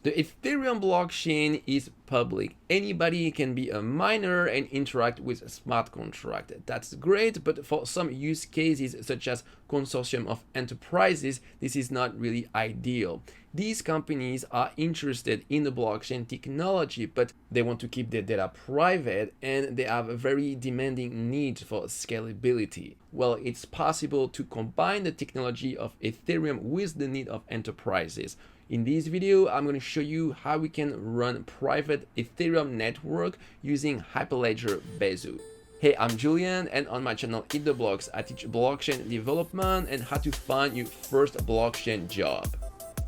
The Ethereum blockchain is public. Anybody can be a miner and interact with a smart contract. That's great, but for some use cases, such as consortium of enterprises, this is not really ideal. These companies are interested in the blockchain technology, but they want to keep their data private and they have a very demanding need for scalability. Well, it's possible to combine the technology of Ethereum with the need of enterprises. In this video, I'm going to show you how we can run private Ethereum network using Hyperledger Besu. Hey, I'm Julian, and on my channel EatTheBlocks, I teach blockchain development and how to find your first blockchain job.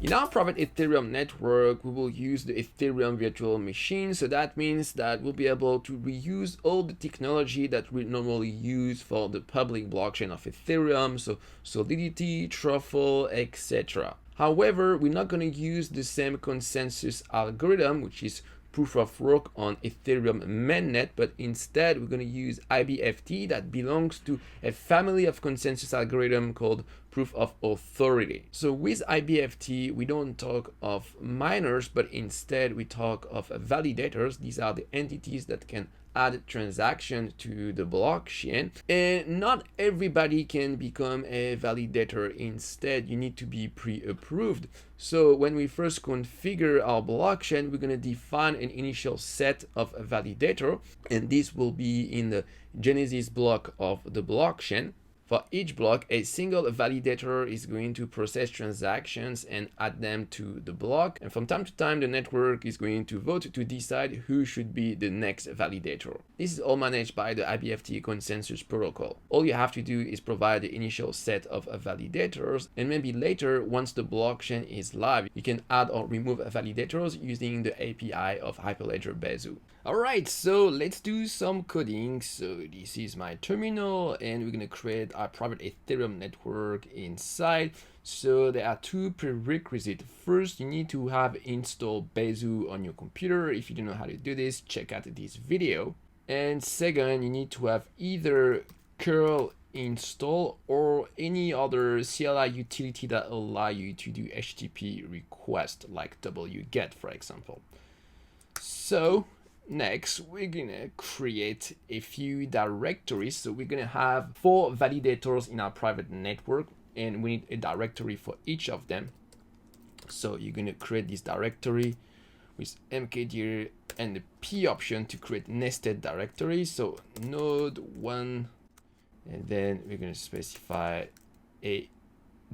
In our private Ethereum network, we will use the Ethereum virtual machine, so that means that we'll be able to reuse all the technology that we normally use for the public blockchain of Ethereum, so Solidity, Truffle, etc. However, we're not going to use the same consensus algorithm, which is proof of work on Ethereum mainnet, but instead we're going to use IBFT that belongs to a family of consensus algorithm called proof of authority. So with IBFT, we don't talk of miners, but instead we talk of validators. These are the entities that can add transactions to the blockchain, and not everybody can become a validator. Instead, you need to be pre-approved. So when we first configure our blockchain, we're going to define an initial set of a validator, and this will be in the Genesis block of the blockchain. For each block, a single validator is going to process transactions and add them to the block. And from time to time, the network is going to vote to decide who should be the next validator. This is all managed by the IBFT consensus protocol. All you have to do is provide the initial set of validators, and maybe later, once the blockchain is live, you can add or remove validators using the API of Hyperledger Besu. Alright, so let's do some coding. So this is my terminal, and we're going to create our private Ethereum network inside. So there are two prerequisites. First, you need to have installed Besu on your computer. If you don't know how to do this, check out this video. And second, you need to have either curl install or any other CLI utility that allow you to do HTTP request, like wget, for example. So next, we're gonna create a few directories. So we're gonna have 4 validators in our private network, and we need a directory for each of them. So you're gonna create this directory with mkdir and the P option to create nested directories. So node 1, and then we're gonna specify a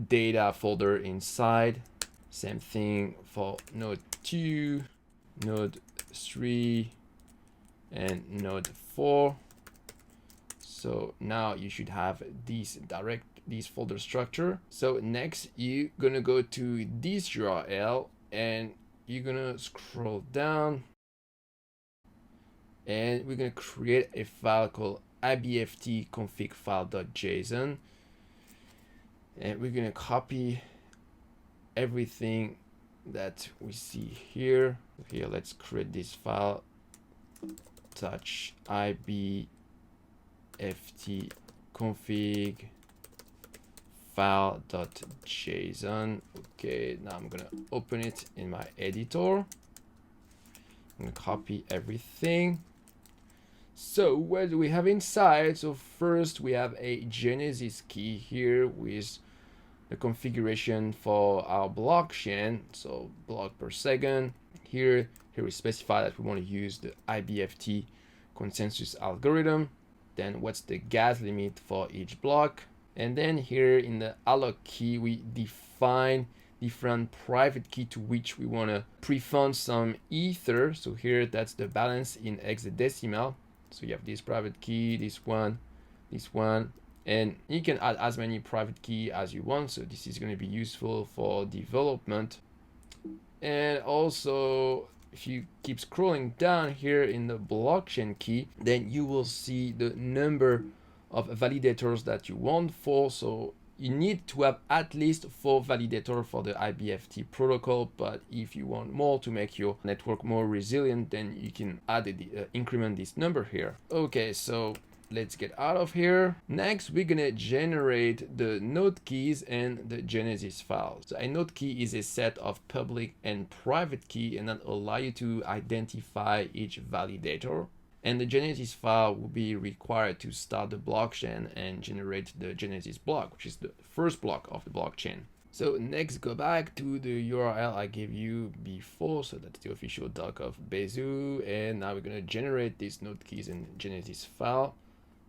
data folder inside. Same thing for node 2, node 3, and node 4. So now you should have this folder structure. So next, you're gonna go to this URL and you're gonna scroll down, and we're gonna create a file called IBFT config file.json, and we're gonna copy everything that we see here. Here, let's create this file, touch IBFT config file.json. Okay, now I'm gonna open it in my editor. I'm gonna copy everything. So what do we have inside? So first, we have a Genesis key here with the configuration for our blockchain, so block per second. Here we specify that we want to use the IBFT consensus algorithm. Then what's the gas limit for each block? And then here in the alloc key, we define different private key to which we want to prefund some ether. So here, that's the balance in hexadecimal. So you have this private key, this one, and you can add as many private key as you want. So this is going to be useful for development. And also, if you keep scrolling down here in the blockchain key, then you will see the number of validators that you want for. So you need to have at least 4 validators for the IBFT protocol, but if you want more to make your network more resilient, then you can add increment this number here. Okay, so let's get out of here. Next, we're gonna generate the node keys and the Genesis file. So a node key is a set of public and private key, and that allow you to identify each validator. And the Genesis file will be required to start the blockchain and generate the Genesis block, which is the first block of the blockchain. So next, go back to the URL I gave you before. So that's the official doc of Besu. And now we're going to generate these node keys in Genesis file.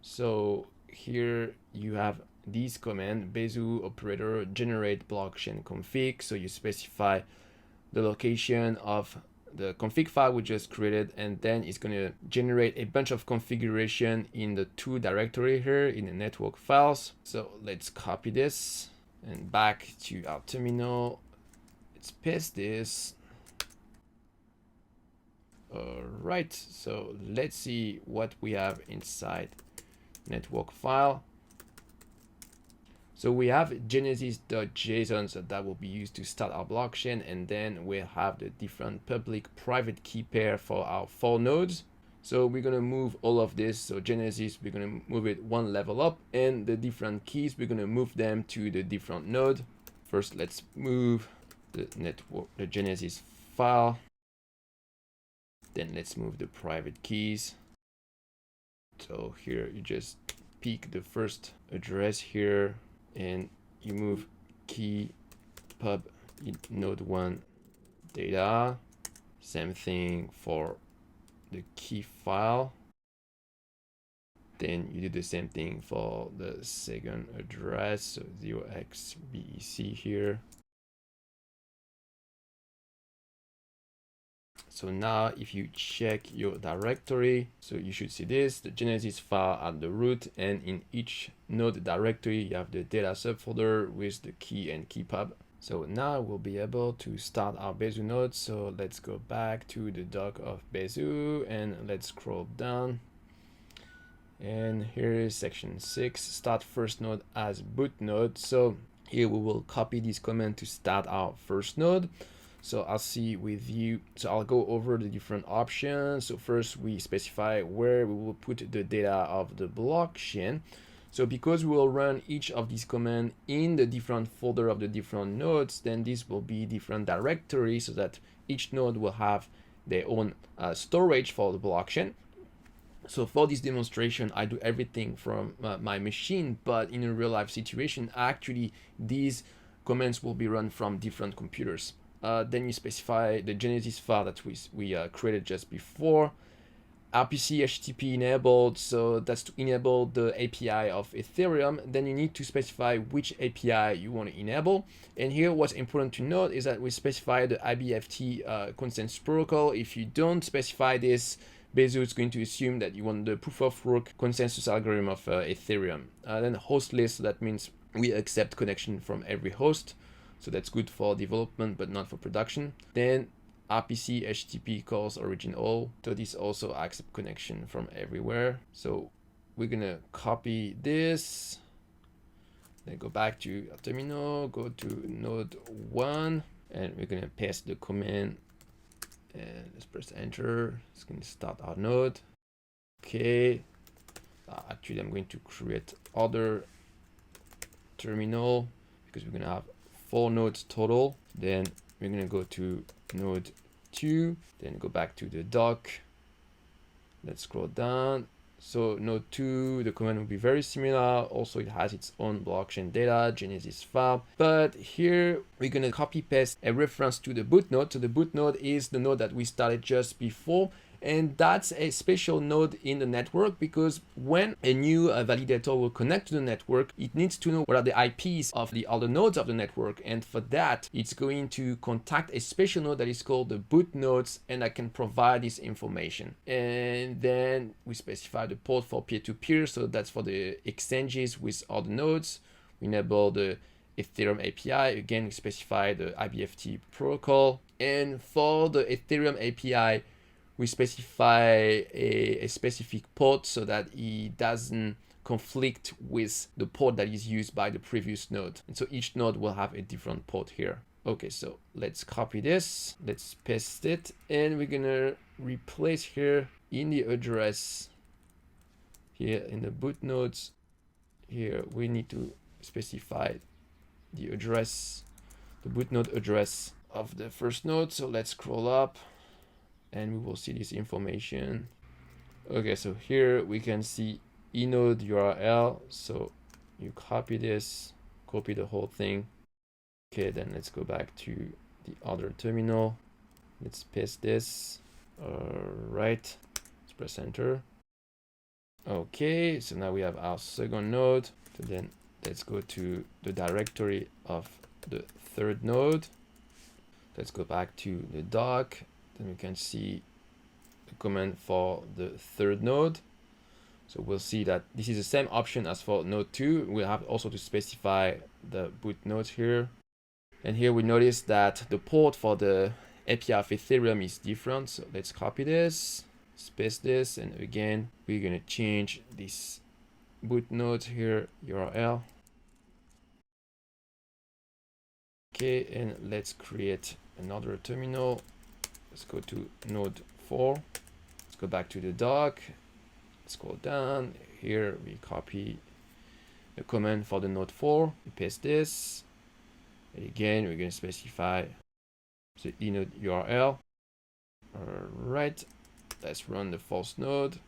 So here you have this command, Besu operator generate blockchain config. So you specify the location of the config file we just created, and then it's going to generate a bunch of configuration in the to directory here in the network files. So let's copy this and back to our terminal. Let's paste this. All right, so let's see what we have inside network file. So we have genesis.json, so that will be used to start our blockchain, and then we'll have the different public private key pair for our 4 nodes. So we're going to move all of this. So Genesis, we're going to move it 1 level up, and the different keys, we're going to move them to the different node. First, let's move the network, the Genesis file. Then let's move the private keys. So here you just pick the first address here, and you move key pub in node 1 data. Same thing for the key file. Then you do the same thing for the second address, so 0xBEC here. So now if you check your directory, so you should see this, the Genesis file at the root, and in each node directory you have the data subfolder with the key and key pub. So now we'll be able to start our Besu node. So let's go back to the doc of Besu and let's scroll down. And here is section 6, start first node as boot node. So here we will copy this command to start our first node. So I'll see with you. So I'll go over the different options. So first we specify where we will put the data of the blockchain. So because we will run each of these commands in the different folder of the different nodes, then this will be different directories so that each node will have their own storage for the blockchain. So for this demonstration, I do everything from my machine, but in a real life situation, actually these commands will be run from different computers. Then you specify the Genesis file that we created just before. RPC HTTP enabled, so that's to enable the API of Ethereum. Then you need to specify which API you want to enable. And here what's important to note is that we specify the IBFT consensus protocol. If you don't specify this, Besu is going to assume that you want the proof of work consensus algorithm of Ethereum. Then host list, so that means we accept connection from every host. So that's good for development, but not for production. Then RPC HTTP calls origin all. So this also accept connection from everywhere. So we're gonna copy this. Then go back to our terminal, go to node 1, and we're gonna paste the command. And let's press enter. It's gonna start our node. Okay. Actually, I'm going to create other terminal because we're gonna have 4 nodes total. Then we're gonna go to node 2, then go back to the doc. Let's scroll down. So node 2, the command will be very similar. Also, it has its own blockchain data, Genesis file. But here we're gonna copy paste a reference to the boot node. So the boot node is the node that we started just before. And that's a special node in the network because when a new validator will connect to the network, it needs to know what are the IPs of the other nodes of the network. And for that, it's going to contact a special node that is called the boot nodes, and I can provide this information. And then we specify the port for peer-to-peer. So that's for the exchanges with other nodes. We enable the Ethereum API. Again, we specify the IBFT protocol. And for the Ethereum API, we specify a specific port so that it doesn't conflict with the port that is used by the previous node. And so each node will have a different port here. Okay, so let's copy this. Let's paste it. And we're gonna replace here in the address here in the boot nodes, here we need to specify the address, the boot node address of the first node. So let's scroll up and we will see this information. Okay, so here we can see enode URL. So you copy this, copy the whole thing. Okay, then let's go back to the other terminal. Let's paste this. Right, let's press enter. Okay, so now we have our second node. So then let's go to the directory of the third node. Let's go back to the doc. Then we can see the command for the third node. So we'll see that this is the same option as for node 2. We'll have also to specify the boot nodes here. And here we notice that the port for the API of Ethereum is different. So let's copy this, paste this, and again, we're gonna change this boot node here, URL. Okay, and let's create another terminal. Let's go to node 4. Let's go back to the doc. Scroll down. Here we copy the command for the node 4. We paste this. And again, we're going to specify the enode URL. Alright, let's run the false node.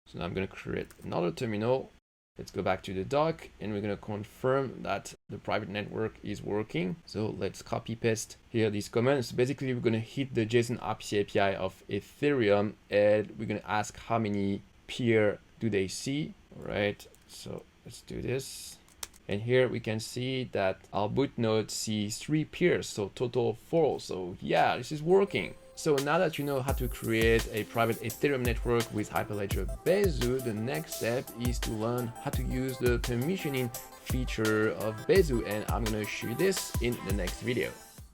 So now I'm going to create another terminal. Let's go back to the doc and we're going to confirm that the private network is working. So let's copy paste here these commands. So basically, we're going to hit the JSON RPC API of Ethereum and we're going to ask how many peer do they see. All right, so let's do this. And here we can see that our boot node sees 3 peers, so total 4. So yeah, this is working. So now that you know how to create a private Ethereum network with Hyperledger Besu, the next step is to learn how to use the permissioning feature of Besu, and I'm going to show you this in the next video.